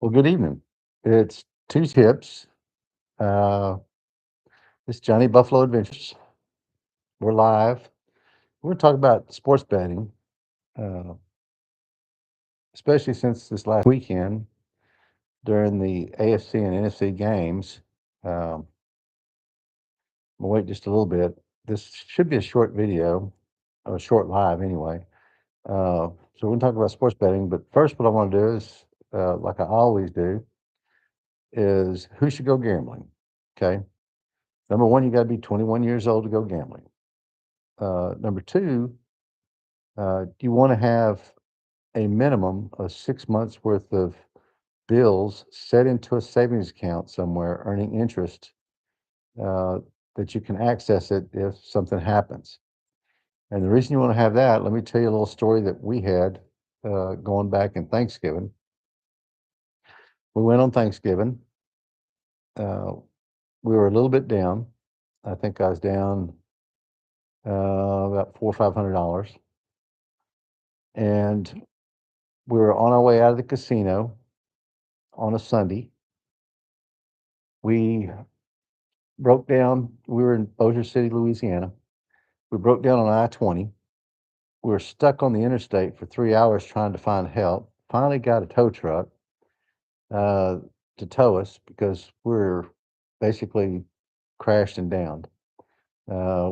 Well, good evening. It's Two Tips. Uh, it's Johnny Buffalo Adventures. We're live. We're going to talk about sports betting, uh, especially since this last weekend during the AFC and NFC games. We'll wait just a little bit. This should be a short video, or a short live anyway. So we're going to talk about sports betting. But first, what I want to do is, like I always do, is who should go gambling? Okay. Number one, you got to be 21 years old to go gambling. Number two, you want to have a minimum of 6 months worth of bills set into a savings account somewhere, earning interest uh, that you can access it if something happens. And the reason you want to have that, let me tell you a little story that we had going back in Thanksgiving. We went on Thanksgiving. Uh, we were a little bit down. I think I was down about $400 or $500, and we were on our way out of the casino on a Sunday. We broke down. We were in Bossier City, Louisiana. We broke down on I-20. We were stuck on the interstate for 3 hours trying to find help. Finally got a tow truck uh, to tow us because we're basically crashed and downed.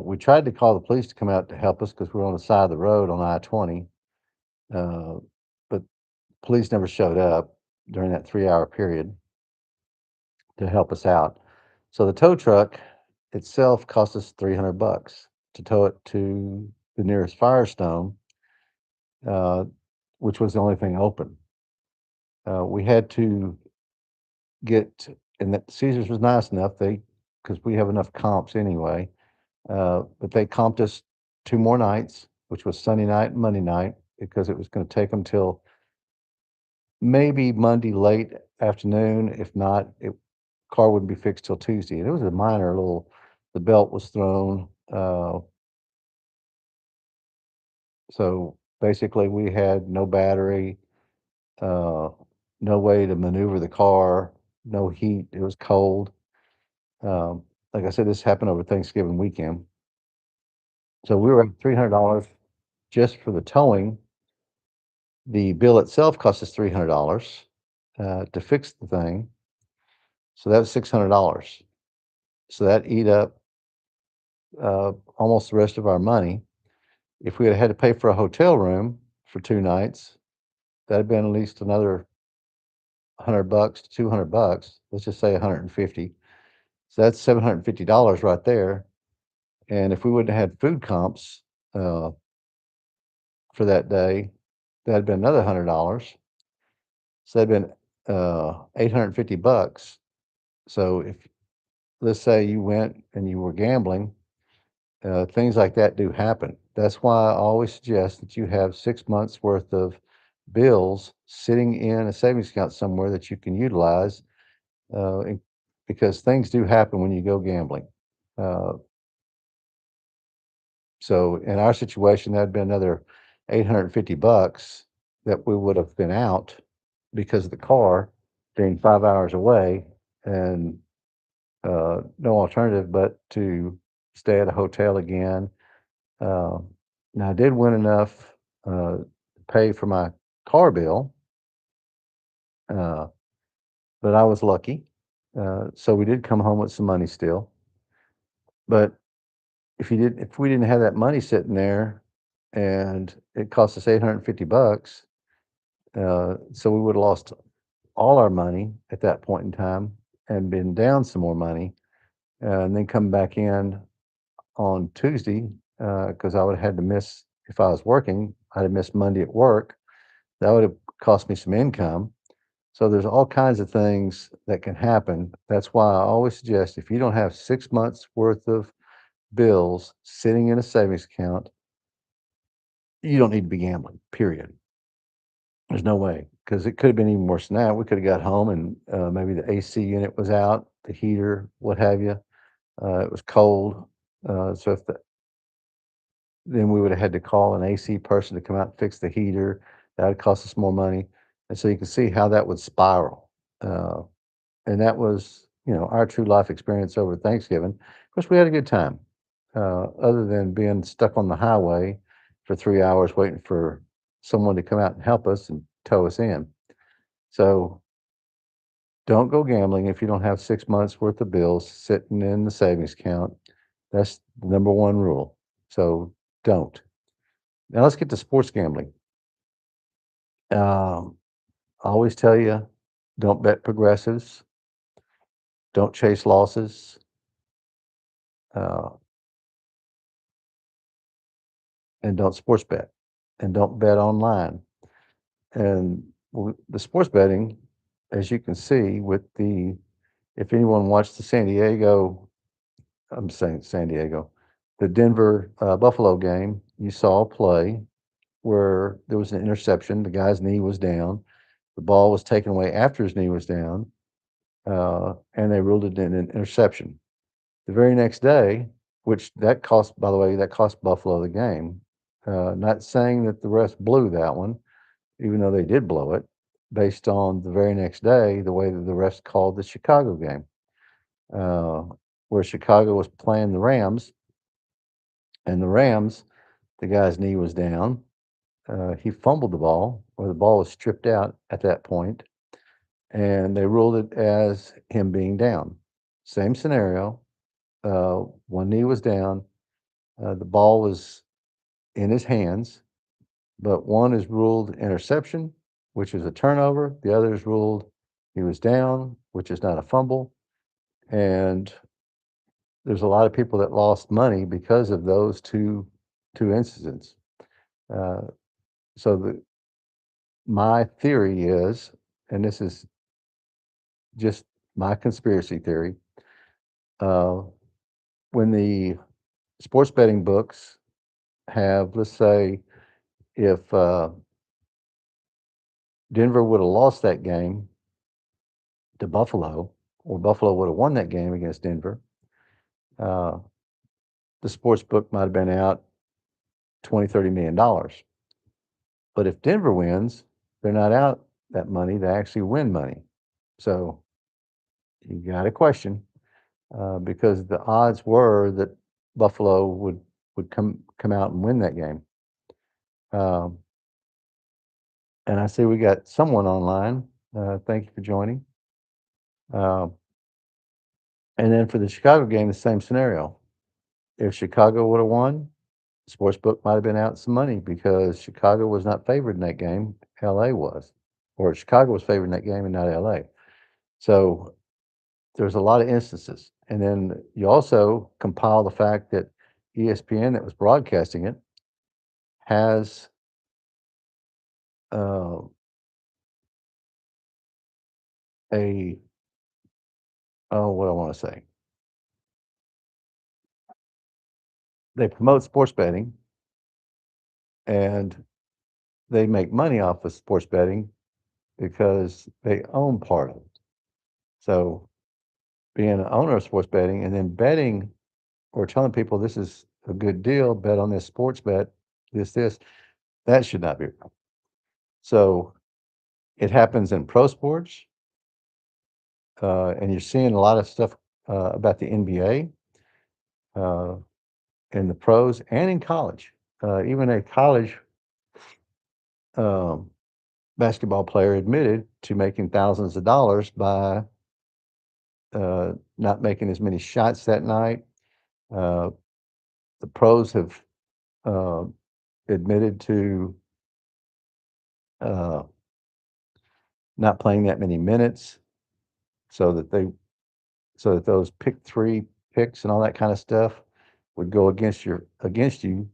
We tried to call the police to come out to help us because we were on the side of the road on I-20, uh, but police never showed up during that 3 hour period to help us out. So the tow truck itself cost us $300 to tow it to the nearest Firestone, uh, which was the only thing open. We had to get, and that Caesars was nice enough. Because we have enough comps anyway, but they comped us 2 more nights, which was Sunday night and Monday night, because it was going to take them till maybe Monday late afternoon. If not, car wouldn't be fixed till Tuesday. And it was a minor little. The belt was thrown. So basically, we had no battery, uh, no way to maneuver the car, no heat. It was cold. Like I said, this happened over Thanksgiving weekend. So we were at $300 just for the towing. The bill itself cost us $300 to fix the thing. So that was $600. So that eat up almost the rest of our money. If we had to pay for a hotel room for 2 nights, that'd been at least another $100 to $200. Let's just say 150. So that's $750 right there. And if we wouldn't have had food comps uh, for that day, that'd been another $100. So that'd been $850. So if let's say you went and you were gambling, things like that do happen. That's why I always suggest that you have 6 months worth of bills sitting in a savings account somewhere that you can utilize, in because things do happen when you go gambling. Uh, so in our situation, that'd been another $850 that we would have been out because of the car being 5 hours away, and no alternative but to stay at a hotel again. Uh, Now I did win enough to pay for my car bill, uh, but I was lucky. So we did come home with some money still. But if we didn't have that money sitting there, and it cost us $850, so we would have lost all our money at that point in time and been down some more money, and then come back in on Tuesday because I would have had to miss if I was working. I'd have missed Monday at work. That would have cost me some income. So there's all kinds of things that can happen. That's why I always suggest if you don't have 6 months worth of bills sitting in a savings account, you don't need to be gambling, period. There's no way because it could have been even worse than that. We could have got home and maybe the AC unit was out, the heater, what have you. It was cold. So if then we would have had to call an AC person to come out and fix the heater. That would cost us more money. And so you can see how that would spiral. Uh, and that was, our true life experience over Thanksgiving. Of course, we had a good time, other than being stuck on the highway for 3 hours waiting for someone to come out and help us and tow us in. So don't go gambling if you don't have 6 months worth of bills sitting in the savings account. That's the number one rule. So don't. Now let's get to sports gambling. I always tell you, don't bet progressives, don't chase losses, uh, and don't sports bet, and don't bet online. And the sports betting, as you can see, if anyone watched the I'm saying San Diego, the Denver Buffalo game, you saw a play where there was an interception. The guy's knee was down. The ball was taken away after his knee was down, and they ruled it an interception. The very next day, which that cost, by the way, that cost Buffalo the game. Not saying that the refs blew that one, even though they did blow it, based on the very next day, the way that the refs called the Chicago game, uh, where Chicago was playing the Rams, and the Rams, the guy's knee was down. He fumbled the ball, or the ball was stripped out at that point, and they ruled it as him being down. Same scenario. One knee was down. The ball was in his hands, but one is ruled interception, which is a turnover. The other is ruled he was down, which is not a fumble. And there's a lot of people that lost money because of those two incidents. Uh, so my theory is, and this is just my conspiracy theory, uh, when the sports betting books have, let's say, if Denver would have lost that game to Buffalo, or Buffalo would have won that game against Denver, uh, the sports book might have been out 20, $30 million. But if Denver wins, they're not out that money. They actually win money. So you got a question, because the odds were that Buffalo would come out and win that game. Um, and I see we got someone online. Thank you for joining. Um, and then for the Chicago game, the same scenario. If Chicago would have won, Sportsbook might have been out some money because Chicago was not favored in that game. LA was, or Chicago was favored in that game and not LA. So there's a lot of instances. And then you also compile the fact that ESPN, that was broadcasting it, has uh, a, oh, what do I want to say? They promote sports betting and they make money off of sports betting because they own part of it. So being an owner of sports betting and then betting or telling people this is a good deal, bet on this sports bet, this, that should not be wrong. So it happens in pro sports, and you're seeing a lot of stuff about the NBA, uh, in the pros, and in college. Even a college um, basketball player admitted to making thousands of dollars by not making as many shots that night. Uh, the pros have uh, admitted to uh, not playing that many minutes so that they so that those pick three picks and all that kind of stuff would go against you.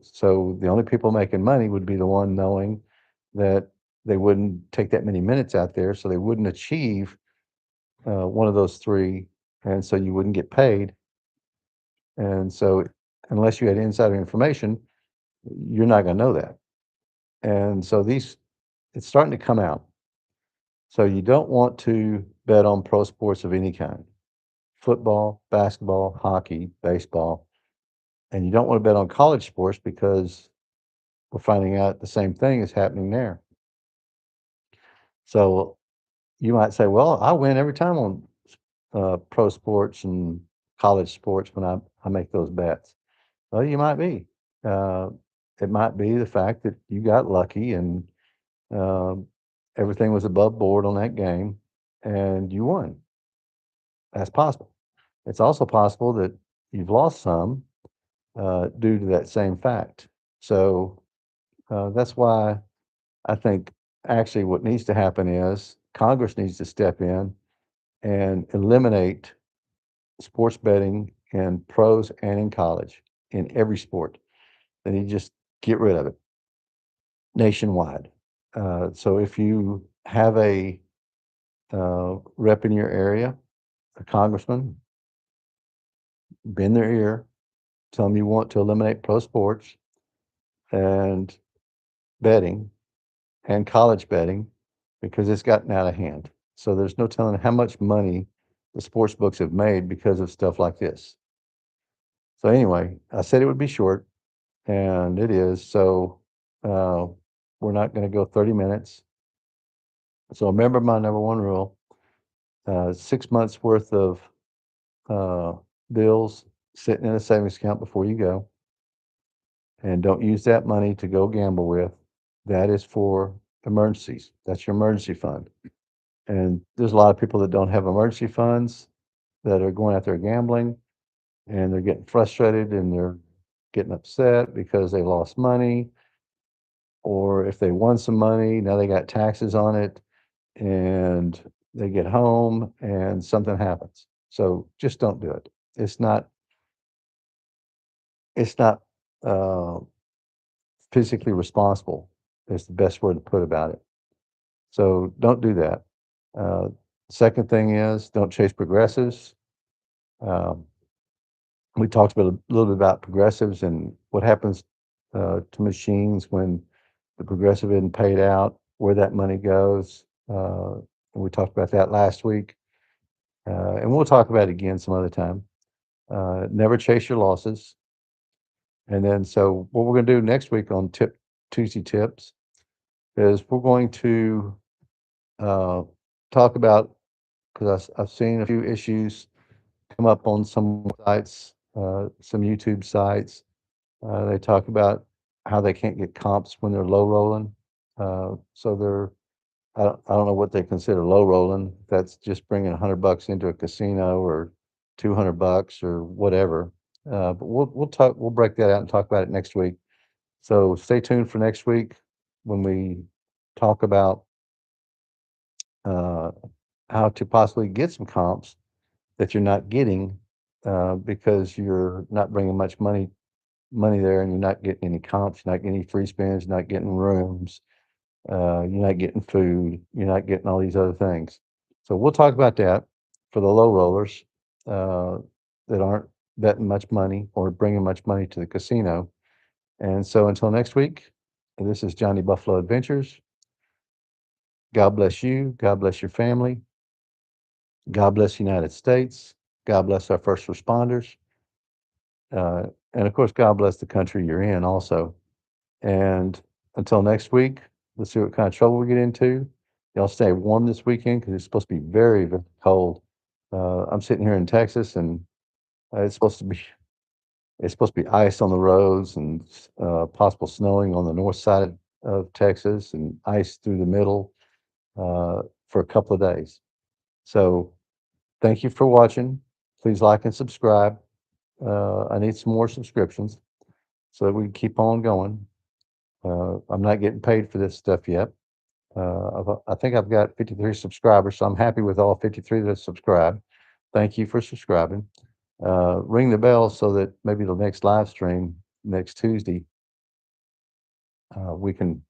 So the only people making money would be the one knowing that they wouldn't take that many minutes out there, so they wouldn't achieve one of those three, and so you wouldn't get paid. And so, unless you had insider information, you're not going to know that. And so it's starting to come out. So you don't want to bet on pro sports of any kind: football, basketball, hockey, baseball, and you don't want to bet on college sports because we're finding out the same thing is happening there. So you might say, well, I win every time on pro sports and college sports when I make those bets. Well, you might be. Uh, it might be the fact that you got lucky and um, everything was above board on that game and you won. That's possible. It's also possible that you've lost some due to that same fact. So that's why I think actually what needs to happen is Congress needs to step in and eliminate sports betting in pros and in college in every sport. They need to just get rid of it nationwide. So if you have a rep in your area, a congressman, bend their ear, tell them you want to eliminate pro sports and betting and college betting because it's gotten out of hand. So there's no telling how much money the sports books have made because of stuff like this. So anyway, I said it would be short, and it is. So uh, we're not going to go 30 minutes. So remember my number one rule: 6 months worth of uh, bills sitting in a savings account before you go, and don't use that money to go gamble with. That is for emergencies. That's your emergency fund. And there's a lot of people that don't have emergency funds that are going out there gambling and they're getting frustrated and they're getting upset because they lost money, or if they won some money, now they got taxes on it and they get home and something happens. So just don't do it. It's not uh, physically responsible. Is the best word to put about it. So don't do that. Uh, Second thing is don't chase progressives. Um, we talked about a little bit about progressives and what happens to machines when the progressive isn't paid out, where that money goes. And we talked about that last week, and we'll talk about it again some other time. Never chase your losses. And then, so what we're going to do next week on Tip Tuesday Tips is we're going to uh, talk about, because I've seen a few issues come up on some sites, some YouTube sites. They talk about how they can't get comps when they're low rolling. So I don't know what they consider low rolling. That's just bringing $100 into a casino or $200 or whatever. But we'll break that out and talk about it next week. So stay tuned for next week when we talk about uh, how to possibly get some comps that you're not getting because you're not bringing much money there, and you're not getting any comps, you're not getting any free spins, you're not getting rooms, you're not getting food, you're not getting all these other things. So we'll talk about that for the low rollers uh, that aren't betting much money or bringing much money to the casino. And so until next week, this is Johnny Buffalo Adventures. God bless you. God bless your family. God bless the United States. God bless our first responders. Uh, and of course, God bless the country you're in also. And until next week, let's see what kind of trouble we get into. Y'all stay warm this weekend because it's supposed to be very, very cold. I'm sitting here in Texas, and it's supposed to be ice on the roads and possible snowing on the north side of Texas and ice through the middle for a couple of days. So thank you for watching. Please like and subscribe. I need some more subscriptions so that we can keep on going. I'm not getting paid for this stuff yet. I think I've got 53 subscribers, so I'm happy with all 53 that subscribe. Thank you for subscribing. Ring the bell so that maybe the next live stream next Tuesday, we can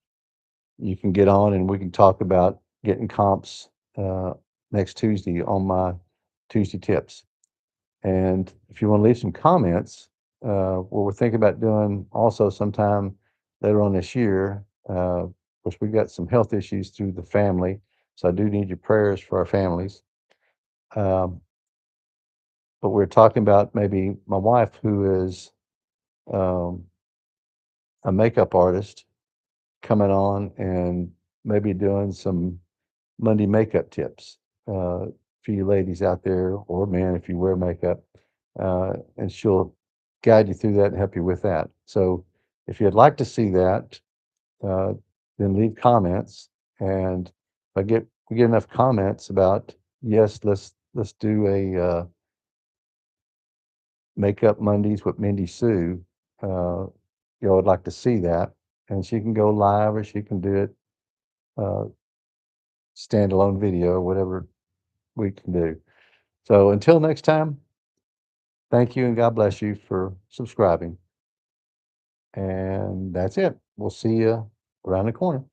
you can get on and we can talk about getting comps next Tuesday on my Tuesday tips. And if you want to leave some comments, what we're thinking about doing also sometime later on this year, of course, we've got some health issues through the family. So I do need your prayers for our families. Um, but we're talking about maybe my wife, who is um, a makeup artist, coming on and maybe doing some Monday makeup tips for you ladies out there, or men if you wear makeup, and she'll guide you through that and help you with that. So if you'd like to see that, uh, then leave comments, and if we get enough comments about yes, let's do a makeup Mondays with Mindy Sue. Y'all would like to see that, and she can go live or she can do it uh, standalone video or whatever we can do. So until next time, thank you and God bless you for subscribing. And that's it. We'll see you around the corner.